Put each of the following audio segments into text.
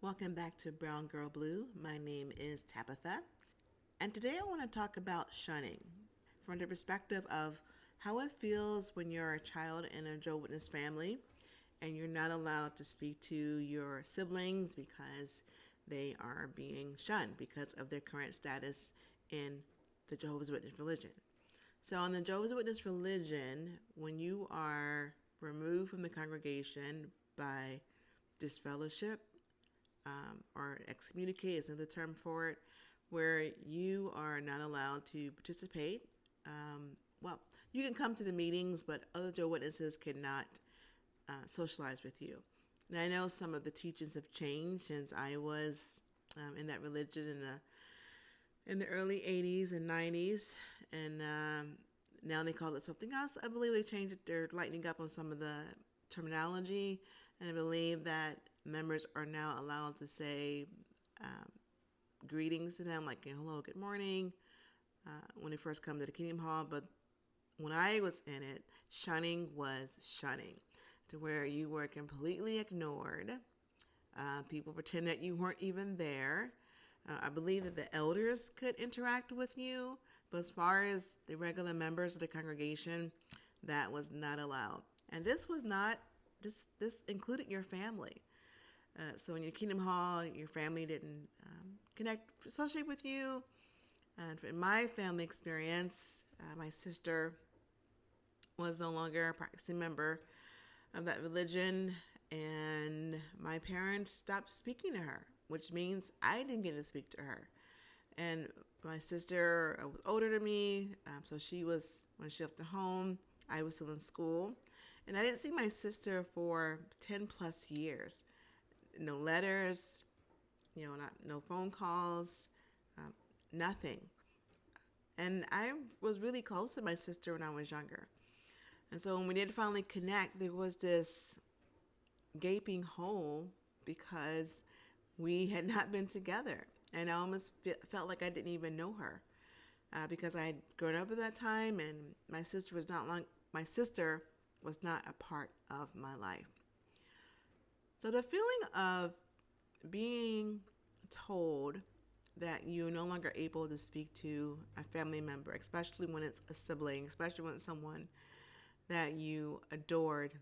Welcome back to Brown Girl Blue. My name is Tabitha, and today I want to talk about shunning from the perspective of how it feels when you're a child in a Jehovah's Witness family and you're not allowed to speak to your siblings because they are being shunned because of their current status in the Jehovah's Witness religion. So in the Jehovah's Witness religion, when you are removed from the congregation by disfellowship, or excommunicate is another term for it, where you are not allowed to participate. Well, you can come to the meetings, but other Jehovah's Witnesses cannot socialize with you. Now, I know some of the teachings have changed since I was in that religion in the early 80s and 90s, and now they call it something else. I believe they changed it. They're lightening up on some of the terminology, and I believe that members are now allowed to say greetings to them, like hello, good morning, when they first come to the Kingdom Hall. But when I was in it, shunning was shunning, to where you were completely ignored. People pretend that you weren't even there. I believe that the elders could interact with you, but as far as the regular members of the congregation, that was not allowed. And this was not, this included your family. So in your Kingdom Hall, your family didn't associate with you. And in my family experience, my sister was no longer a practicing member of that religion, and my parents stopped speaking to her, which means I didn't get to speak to her. And my sister was older than me, so when she left the home, I was still in school. And I didn't see my sister for 10 plus years. No letters, no phone calls, nothing. And I was really close to my sister when I was younger. And so when we did finally connect, there was this gaping hole because we had not been together. And I almost felt like I didn't even know her because I had grown up at that time, and my sister was not a part of my life. So the feeling of being told that you're no longer able to speak to a family member, especially when it's a sibling, especially when it's someone that you adored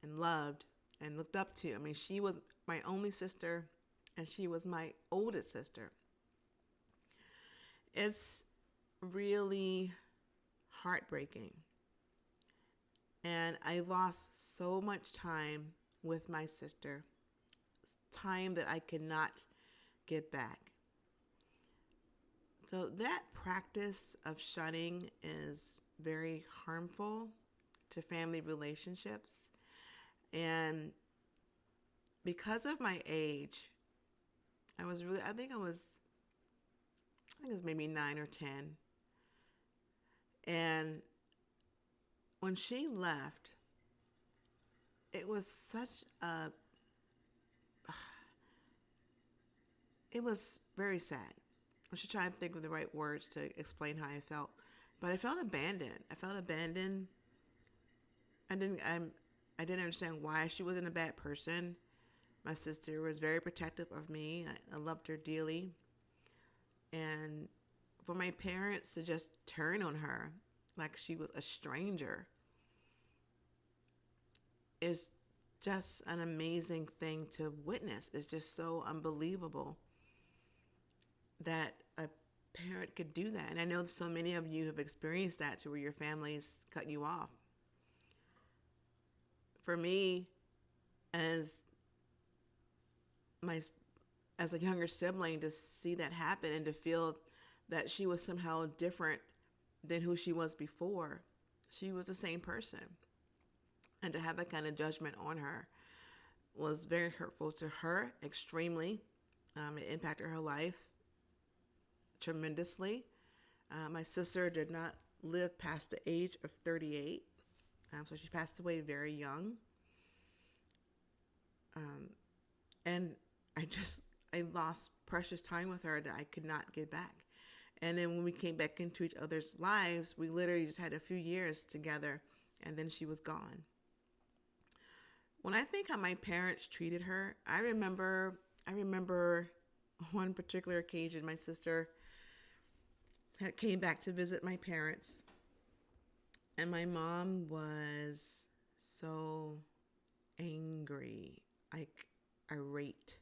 and loved and looked up to. I mean, she was my only sister, and she was my oldest sister. It's really heartbreaking. And I lost so much time with my sister, time that I could not get back. So that practice of shunning is very harmful to family relationships. And because of my age, I think it was maybe 9 or 10. And when she left, it was it was very sad. I should try and think of the right words to explain how I felt. But I felt abandoned. I didn't understand why she wasn't a bad person. My sister was very protective of me. I loved her dearly. And for my parents to just turn on her like she was a stranger is just an amazing thing to witness. It's just so unbelievable that a parent could do that. And I know so many of you have experienced that, to where your families cut you off. For me, as a younger sibling, to see that happen and to feel that she was somehow different than who she was before. She was the same person. And to have that kind of judgment on her was very hurtful to her, extremely. It impacted her life tremendously. My sister did not live past the age of 38. So she passed away very young. And I lost precious time with her that I could not get back. And then when we came back into each other's lives, we literally just had a few years together, and then she was gone. When I think how my parents treated her, I remember I remember one particular occasion, my sister had came back to visit my parents, and my mom was so angry, like irate.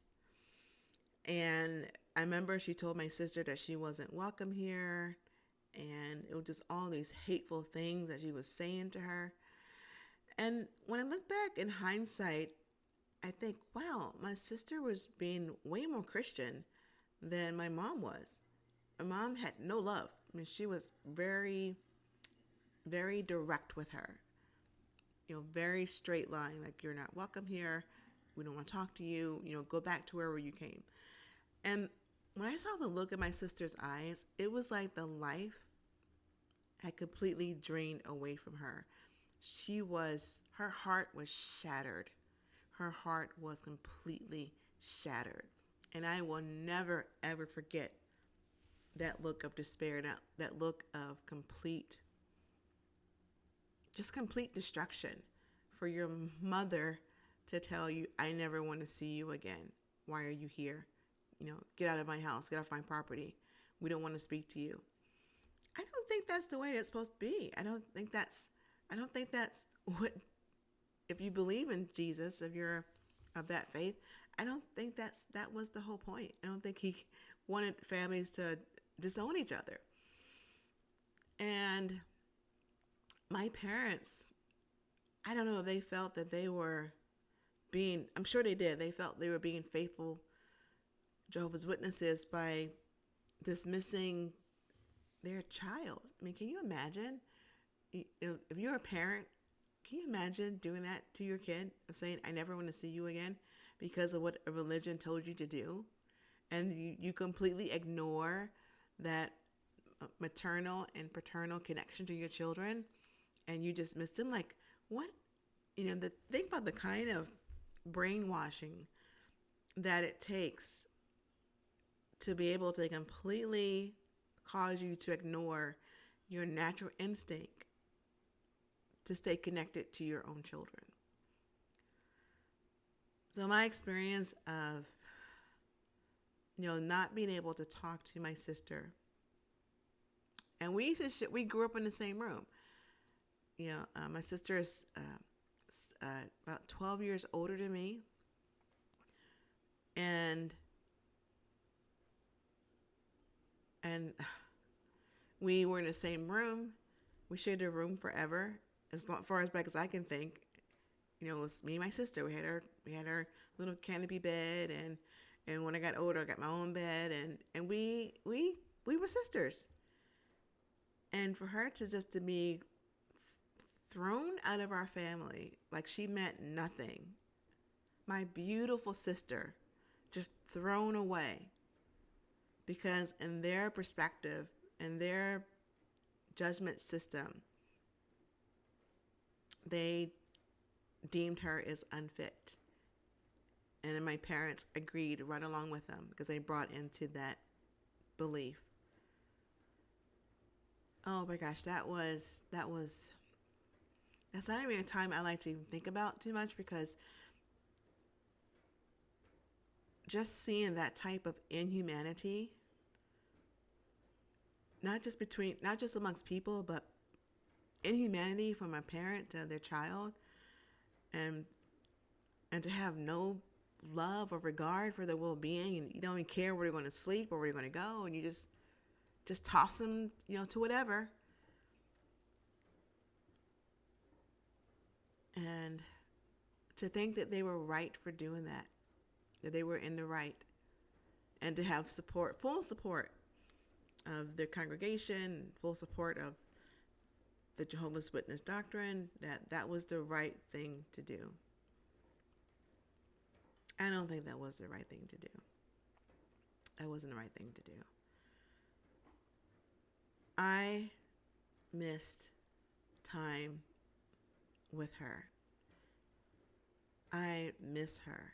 And I remember she told my sister that she wasn't welcome here, and it was just all these hateful things that she was saying to her. And when I look back in hindsight, I think, wow, my sister was being way more Christian than my mom was. My mom had no love. I mean, she was very, very direct with her. Very straight line, like, you're not welcome here. We don't want to talk to you. Go back to wherever you came. And when I saw the look in my sister's eyes, it was like the life had completely drained away from her. Her heart was shattered. Her heart was completely shattered. And I will never, ever forget that look of despair, that look of complete destruction, for your mother to tell you, I never want to see you again. Why are you here? Get out of my house, get off my property. We don't want to speak to you. I don't think that's the way it's supposed to be. I don't think that's what, if you believe in Jesus, if you're of that faith, I don't think that was the whole point. I don't think he wanted families to disown each other. And my parents, I don't know if they felt that they were I'm sure they did. They felt they were being faithful Jehovah's Witnesses by dismissing their child. I mean, can you imagine? If you're a parent, can you imagine doing that to your kid, of saying, I never want to see you again because of what a religion told you to do? And you completely ignore that maternal and paternal connection to your children, and you dismiss them. Like, what? Think about the kind of brainwashing that it takes to be able to completely cause you to ignore your natural instinct to stay connected to your own children. So my experience of, not being able to talk to my sister, and we grew up in the same room. My sister is about 12 years older than me, and we were in the same room. We shared a room forever, as far as back as I can think. It was me and my sister. We had our little canopy bed, and when I got older, I got my own bed, and we were sisters. And for her to be thrown out of our family, like she meant nothing. My beautiful sister, just thrown away, because in their perspective, in their judgment system, they deemed her as unfit. And then my parents agreed right along with them, because they brought into that belief. Oh my gosh, that's not even a time I like to even think about too much, because just seeing that type of inhumanity, not just amongst people, but inhumanity from a parent to their child, and to have no love or regard for their well-being, and you don't even care where they're going to sleep or where they're going to go, and you just toss them, to whatever. And to think that they were right for doing that they were in the right, and to have full support of their congregation, full support of the Jehovah's Witness doctrine, that was the right thing to do. I don't think that was the right thing to do. That wasn't the right thing to do. I missed time with her. I miss her.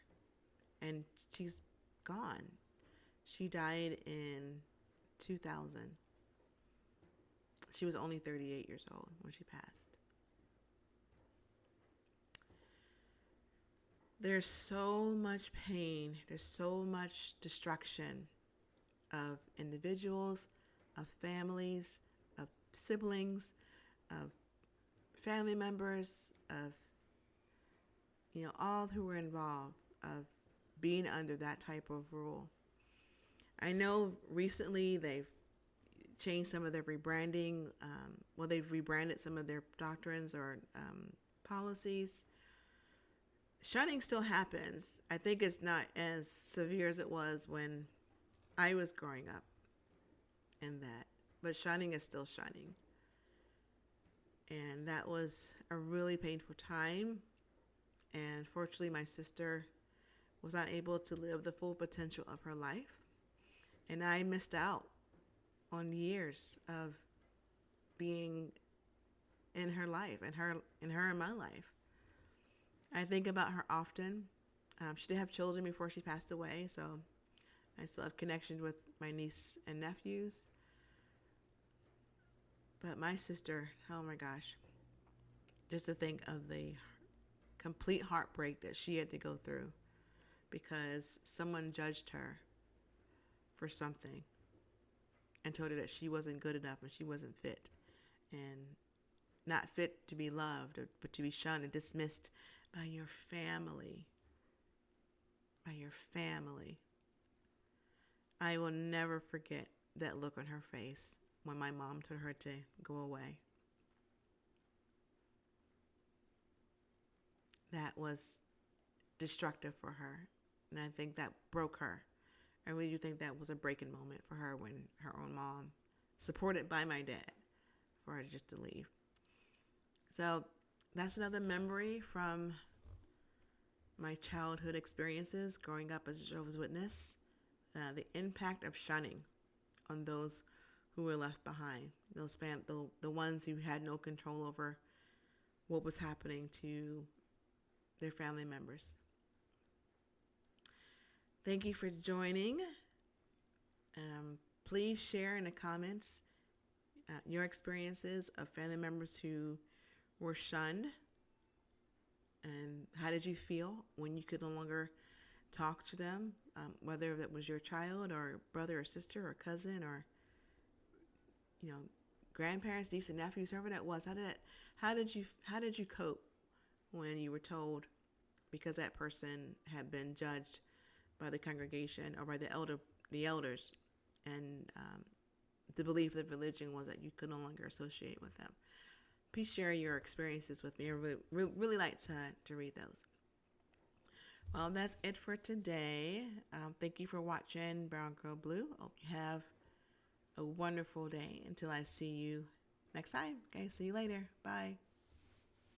And she's gone. She died in 2000. She was only 38 years old when she passed. There's so much pain, there's so much destruction of individuals, of families, of siblings, of family members, of all who were involved, of being under that type of rule. I know recently they've changed some of their rebranding. They've rebranded some of their doctrines or policies. Shunning still happens. I think it's not as severe as it was when I was growing up in that. But shunning is still shunning. And that was a really painful time. And fortunately, my sister was not able to live the full potential of her life. And I missed out on years of being in her life, and her in my life. I think about her often. She did have children before she passed away, so I still have connections with my niece and nephews. But my sister, oh my gosh, just to think of the complete heartbreak that she had to go through because someone judged her for something and told her that she wasn't good enough and she wasn't fit and not fit to be loved, but to be shunned and dismissed by your family. By your family. I will never forget that look on her face when my mom told her to go away. That was destructive for her, and I think that broke her. I really do think that was a breaking moment for her when her own mom, supported by my dad, for her just to leave. So that's another memory from my childhood experiences growing up as a Jehovah's Witness, the impact of shunning on those who were left behind, the ones who had no control over what was happening to their family members. Thank you for joining. Please share in the comments your experiences of family members who were shunned, and how did you feel when you could no longer talk to them, whether that was your child or brother or sister or cousin or grandparents, niece and nephews, whoever that was. How did you cope when you were told, because that person had been judged by the congregation or by the elders, and the belief of religion was that you could no longer associate with them? Please share your experiences with me. I really like to read those. Well, that's it for today. Thank you for watching Brown Girl Blue. Hope you have a wonderful day until I see you next time. Okay, see you later. Bye.